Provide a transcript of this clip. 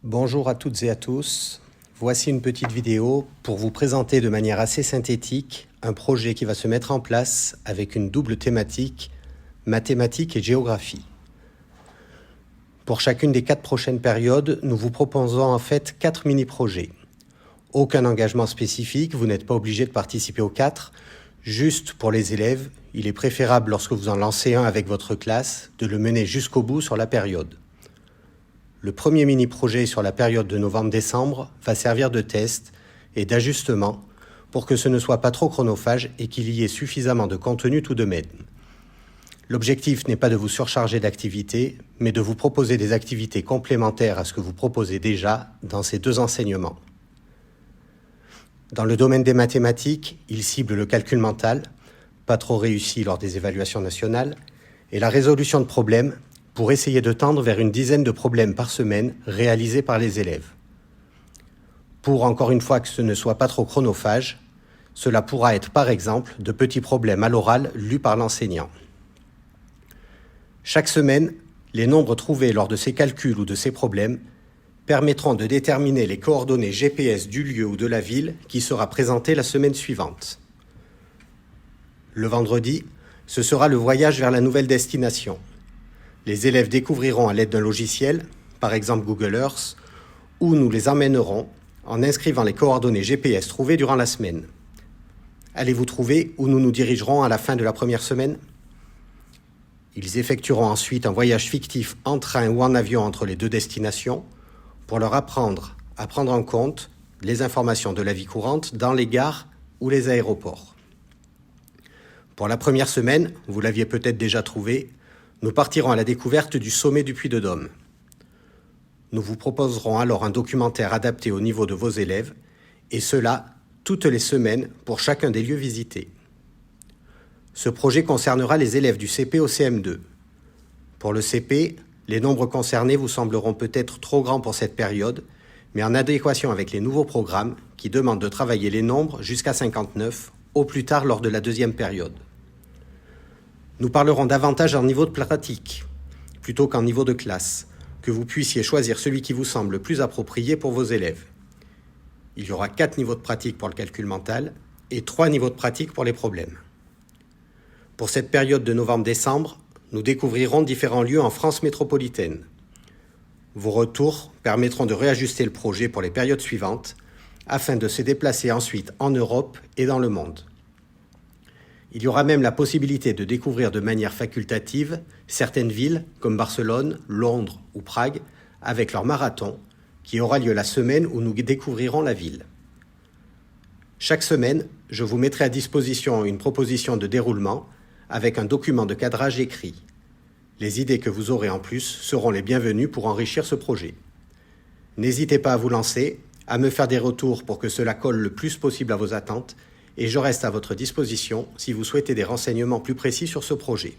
Bonjour à toutes et à tous. Voici une petite vidéo pour vous présenter de manière assez synthétique un projet qui va se mettre en place avec une double thématique, mathématiques et géographie. Pour chacune des 4 prochaines périodes, nous vous proposons en fait 4 mini-projets. Aucun engagement spécifique, vous n'êtes pas obligé de participer aux 4. Juste pour les élèves, il est préférable lorsque vous en lancez un avec votre classe de le mener jusqu'au bout sur la période. Le premier mini-projet sur la période de novembre-décembre va servir de test et d'ajustement pour que ce ne soit pas trop chronophage et qu'il y ait suffisamment de contenu tout de même. L'objectif n'est pas de vous surcharger d'activités, mais de vous proposer des activités complémentaires à ce que vous proposez déjà dans ces 2 enseignements. Dans le domaine des mathématiques, il cible le calcul mental, pas trop réussi lors des évaluations nationales, et la résolution de problèmes pour essayer de tendre vers une dizaine de problèmes par semaine réalisés par les élèves. Pour, encore une fois, que ce ne soit pas trop chronophage, cela pourra être par exemple de petits problèmes à l'oral lus par l'enseignant. Chaque semaine, les nombres trouvés lors de ces calculs ou de ces problèmes permettront de déterminer les coordonnées GPS du lieu ou de la ville qui sera présenté la semaine suivante. Le vendredi, ce sera le voyage vers la nouvelle destination. Les élèves découvriront à l'aide d'un logiciel, par exemple Google Earth, où nous les emmènerons en inscrivant les coordonnées GPS trouvées durant la semaine. Allez-vous trouver où nous nous dirigerons à la fin de la première semaine ? Ils effectueront ensuite un voyage fictif en train ou en avion entre les 2 destinations pour leur apprendre à prendre en compte les informations de la vie courante dans les gares ou les aéroports. Pour la première semaine, vous l'aviez peut-être déjà trouvé, nous partirons à la découverte du sommet du Puy de Dôme. Nous vous proposerons alors un documentaire adapté au niveau de vos élèves, et cela toutes les semaines pour chacun des lieux visités. Ce projet concernera les élèves du CP au CM2. Pour le CP, les nombres concernés vous sembleront peut-être trop grands pour cette période, mais en adéquation avec les nouveaux programmes qui demandent de travailler les nombres jusqu'à 59, au plus tard lors de la 2e période. Nous parlerons davantage en niveau de pratique, plutôt qu'en niveau de classe, que vous puissiez choisir celui qui vous semble le plus approprié pour vos élèves. Il y aura 4 niveaux de pratique pour le calcul mental et 3 niveaux de pratique pour les problèmes. Pour cette période de novembre-décembre, nous découvrirons différents lieux en France métropolitaine. Vos retours permettront de réajuster le projet pour les périodes suivantes, afin de se déplacer ensuite en Europe et dans le monde. Il y aura même la possibilité de découvrir de manière facultative certaines villes comme Barcelone, Londres ou Prague avec leur marathon qui aura lieu la semaine où nous découvrirons la ville. Chaque semaine, je vous mettrai à disposition une proposition de déroulement avec un document de cadrage écrit. Les idées que vous aurez en plus seront les bienvenues pour enrichir ce projet. N'hésitez pas à vous lancer, à me faire des retours pour que cela colle le plus possible à vos attentes et je reste à votre disposition si vous souhaitez des renseignements plus précis sur ce projet.